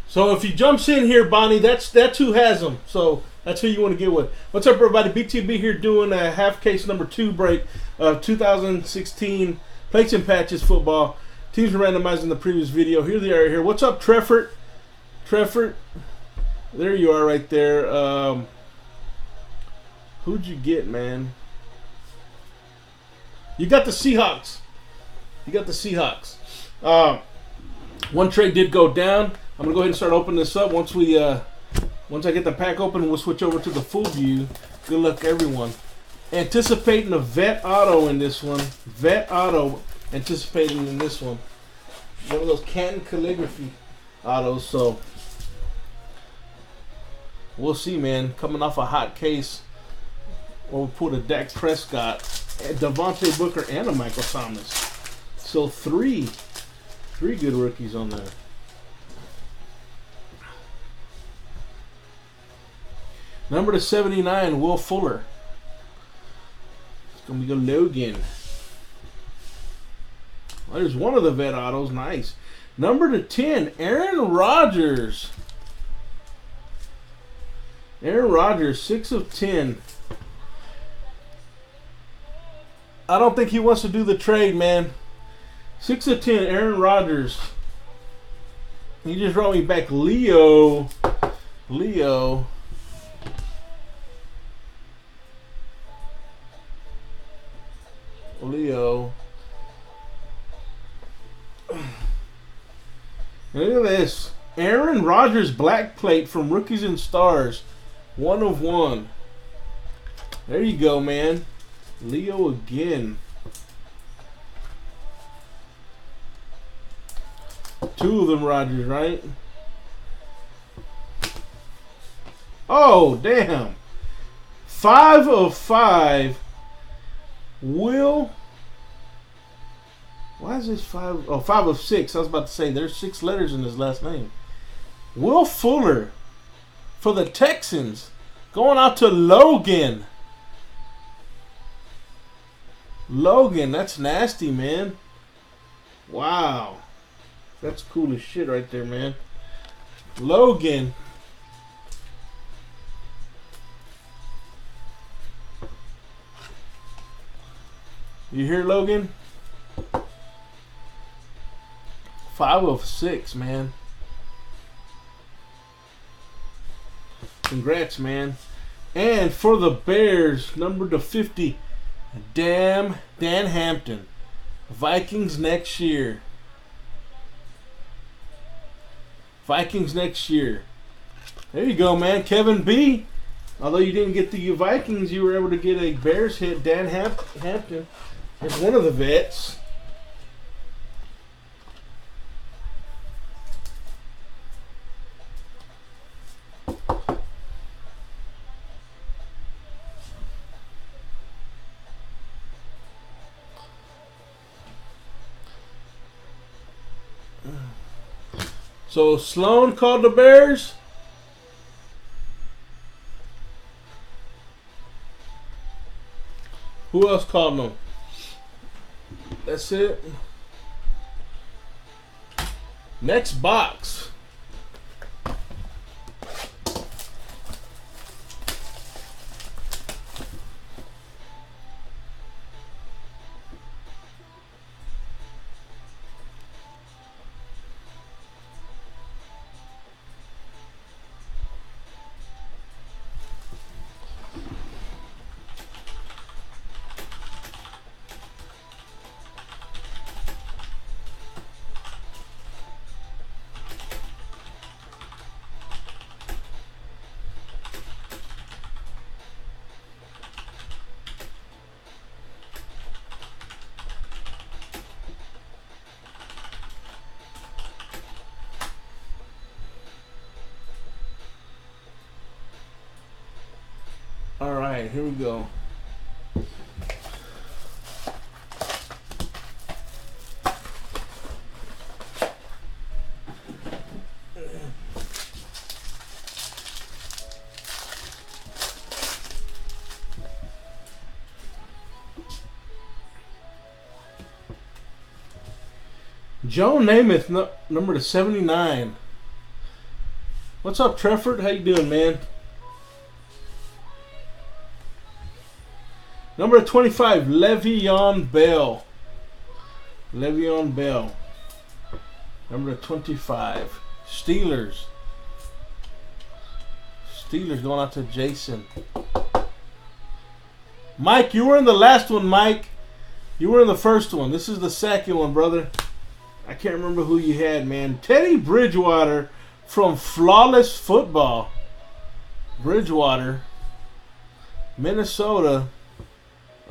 So if he jumps in here, Bonnie, that's who has him. So that's who you want to get with. What's up, everybody? BTB here doing a half case number 2 break of 2016 Plates and Patches football. Teams were randomized in the previous video. Here they are here. What's up, Treffert? Treffert. There you are right there. Who'd you get, man? You got the Seahawks. You got the Seahawks. One trade did go down. I'm gonna go ahead and start opening this up. Once I get the pack open, we'll switch over to the full view. Good luck, everyone. Anticipating a vet auto in this one. Vet auto anticipating in this one. One of those Canton calligraphy autos. So we'll see, man. Coming off a hot case, or we'll put a Dak Prescott, a Devontae Booker, and a Michael Thomas. So three good rookies on there. Number to 79, Will Fuller. It's going to be Logan. Well, there's one of the vet autos. Nice. Number to 10, Aaron Rodgers. Aaron Rodgers, 6 of 10. I don't think he wants to do the trade, man. 6 of 10, Aaron Rodgers. He just wrote me back Leo. Look at this. Aaron Rodgers black plate from Rookies and Stars. 1 of 1. There you go, man. Leo again. 2 of them Rodgers, right? Oh, damn. 5 of 5. Will. Why is this 5? Oh, 5 of 6. I was about to say there's 6 letters in his last name. Will Fuller for the Texans. Going out to Logan. Logan, that's nasty, man. Wow. That's cool as shit right there, man. Logan. You hear, Logan? 5 of 6, man. Congrats, man. And for the Bears, number to 50, Dan Hampton. Vikings next year. Vikings next year. There you go, man. Kevin B. Although you didn't get the Vikings, you were able to get a Bears hit. Dan Hampton is one of the vets. So Sloan called the Bears. Who else called them? That's it. Next box. All right, here we go. Joe Namath, number to 79. What's up, Trefford? How you doing, man? Number 25, Le'Veon Bell. Le'Veon Bell. Number 25, Steelers. Steelers going out to Jason. Mike, you were in the last one, Mike. You were in the first one. This is the second one, brother. I can't remember who you had, man. Teddy Bridgewater from Flawless Football. Bridgewater. Minnesota.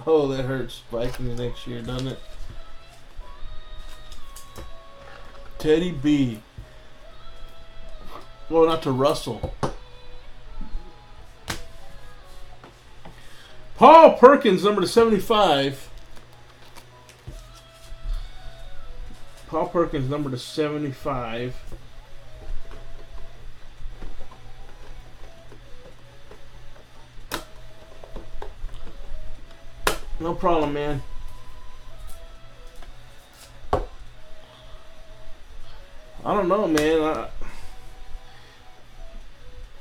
Oh, that hurts Vikings next year, doesn't it? Teddy B. Going out to Russell. Paul Perkins, number 75. Paul Perkins, number 75. No problem, man. I don't know, man.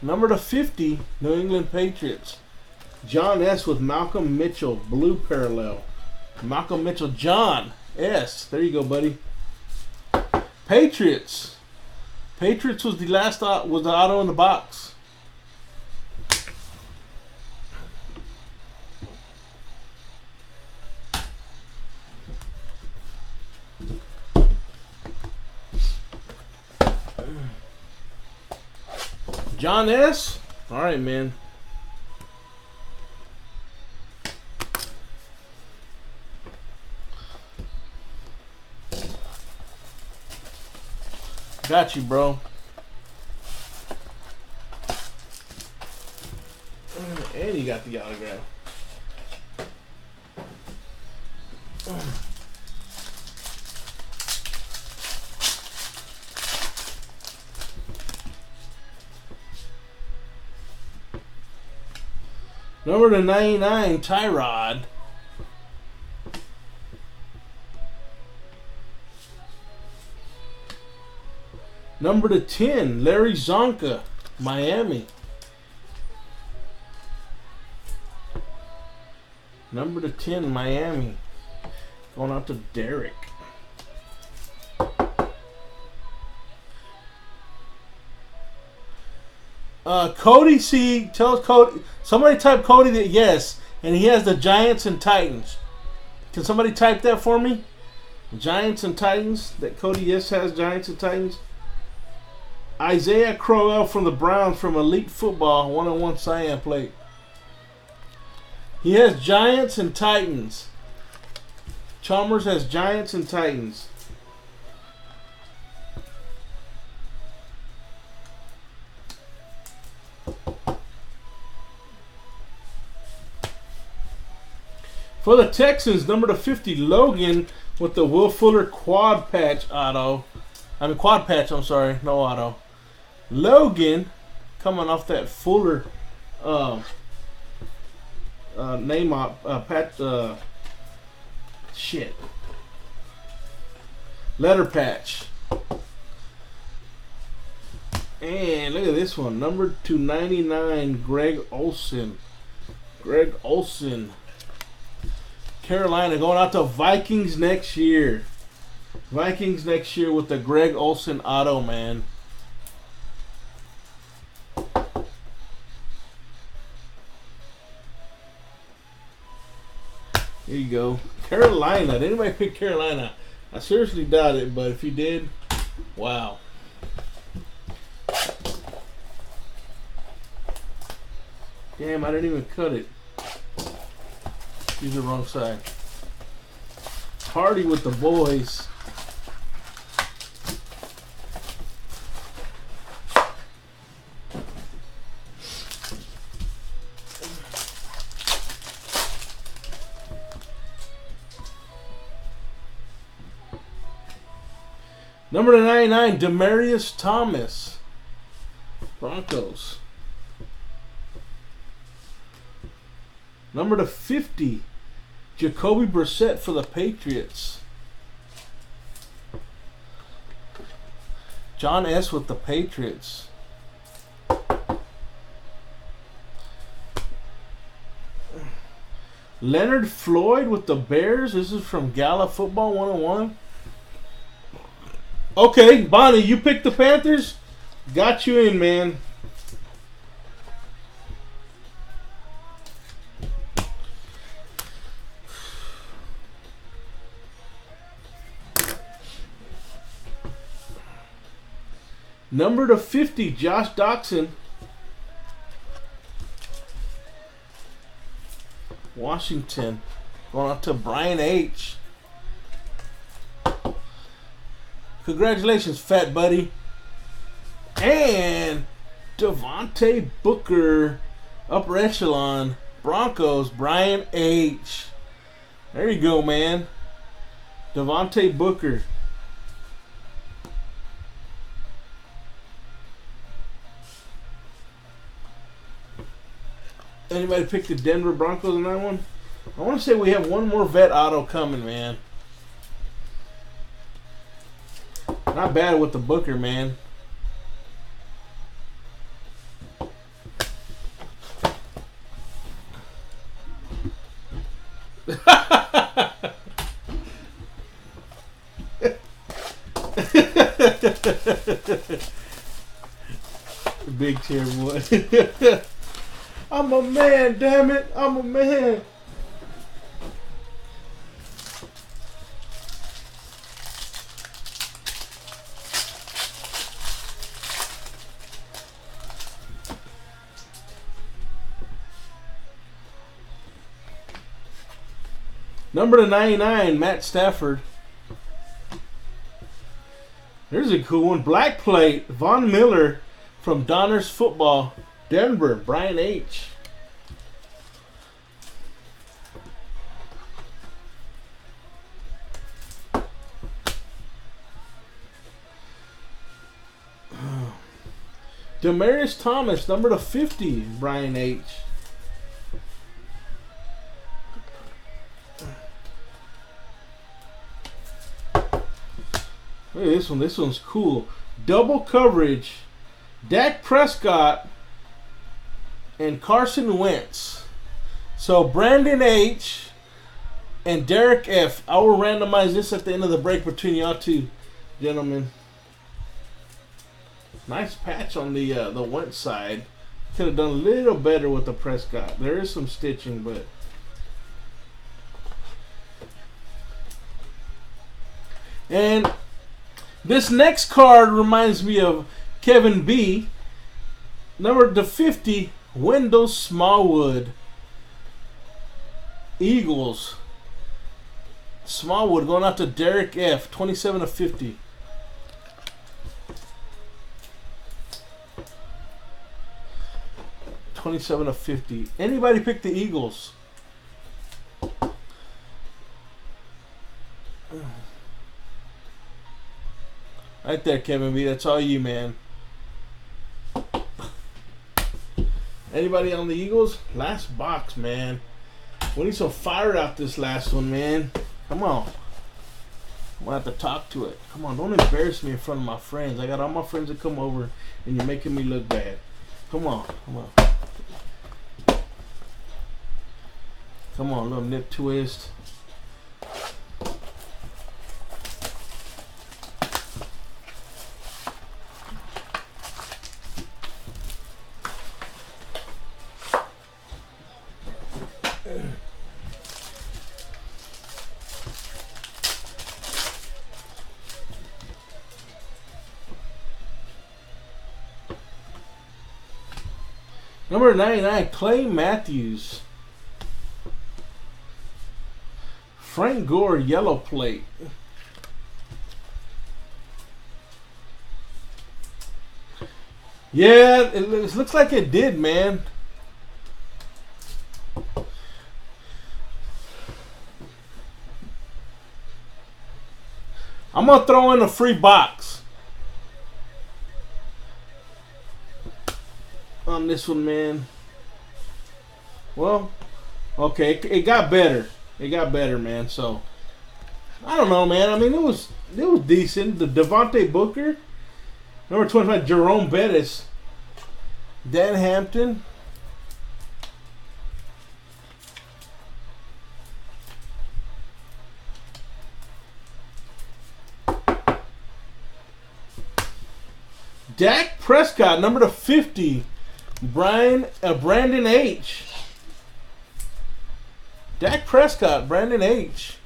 Number 50, New England Patriots. John S. with Malcolm Mitchell, blue parallel. Malcolm Mitchell, John S. There you go, buddy. Patriots. Patriots was the last was the auto in the box. John S. All right, man. Got you, bro. And you got the autograph. Number 99, Tyrod. Number 10, Larry Zonka, Miami. Number 10, Miami. Going out to Derek. Cody C. Tell Cody. Somebody type Cody that yes, and he has the Giants and Titans. Can somebody type that for me? Giants and Titans. That Cody yes has Giants and Titans. Isaiah Crowell from the Browns from Elite Football, 101 Cyan plate. He has Giants and Titans. Chalmers has Giants and Titans. For the Texans, number 50, Logan with the Will Fuller quad patch auto. Quad patch, I'm sorry, no auto. Logan coming off that Fuller name up patch letter patch. And look at this one, number 299, Greg Olsen. Greg Olsen. Carolina going out to Vikings next year. Vikings next year with the Greg Olsen auto, man. Here you go. Carolina. Did anybody pick Carolina? I seriously doubt it, but if you did, wow. Damn, I didn't even cut it. Use the wrong side. Party with the boys. Number 99, Demaryius Thomas, Broncos. Number 50, Jacoby Brissett for the Patriots. John S. with the Patriots. Leonard Floyd with the Bears. This is from Gala Football 101. Okay, Bonnie, you picked the Panthers? Got you in, man. Number to 50, Josh Doctson. Washington. Going out to Brian H. Congratulations, fat buddy. And Devontae Booker, upper echelon, Broncos, Brian H. There you go, man. Devontae Booker. Anybody pick the Denver Broncos in that one? I want to say we have one more vet auto coming, man. Not bad with the Booker, man. Big chair boy. I'm a man, damn it. I'm a man. Number to 99, Matt Stafford. There's a cool one. Black plate, Von Miller from Donner's Football. Denver, Brian H. Demaryius Thomas, number to 50, Brian H. Look at this one. This one's cool. Double coverage. Dak Prescott and Carson Wentz. So Brandon H. and Derek F. I will randomize this at the end of the break between y'all two, gentlemen. Nice patch on the Wentz side. Could have done a little better with the Prescott. There is some stitching, but and this next card reminds me of Kevin B. Number to 50, Wendell Smallwood. Eagles. Smallwood going out to Derek F. 27 of 50. $27 of 50. Anybody pick the Eagles? Right there, Kevin B. That's all you, man. Anybody on the Eagles? Last box, man. We need some fire out this last one, man. Come on. I'm going to have to talk to it. Come on, don't embarrass me in front of my friends. I got all my friends that come over, and you're making me look bad. Come on, come on. Come on, little nip twist. Number 99, Clay Matthews. Frank Gore, yellow plate. Yeah, it looks like it did, man. I'm going to throw in a free box on this one, man. Well, okay, it got better. It got better, man. So I don't know, man. I mean, it was decent. The Devontae Booker, number 25, Jerome Bettis, Dan Hampton, Dak Prescott, number to 50. Brandon H. Dak Prescott, Brandon H.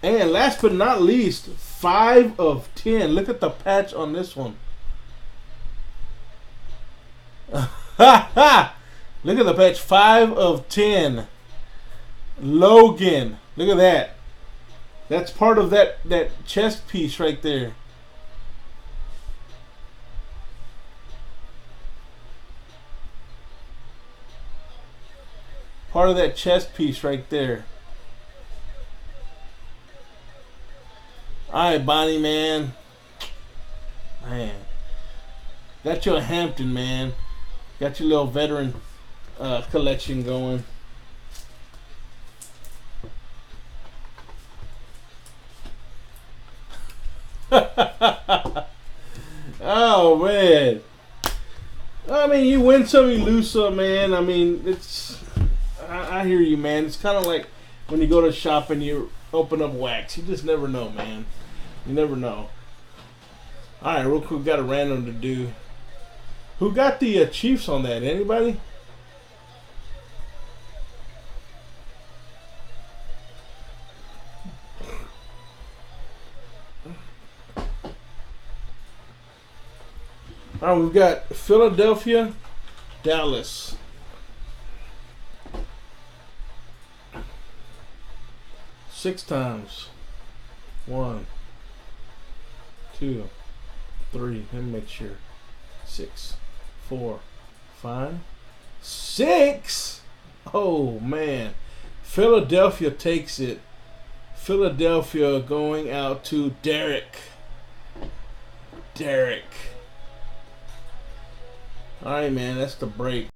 And last but not least, 5 of 10. Look at the patch on this one. Ha ha! Look at the patch. 5 of 10. Logan. Look at that. That's part of that chest piece right there. Part of that chest piece right there. Alright, Bonnie, man. Man. Got you a Hampton, man. Got your little veteran collection going. Oh, man. I mean, you win some, you lose some, man. I mean, it's... I hear you, man. It's kind of like when you go to shop and you open up wax. You just never know, man. You never know. Alright, real quick, got a random to do. Who got the Chiefs on that? Anybody? Alright, we've got Philadelphia, Dallas. Six times. 1, 2, 3. Let me make sure. 6, 4, 5, 6. Oh man, Philadelphia takes it. Philadelphia going out to Derek. All right, man. That's the break.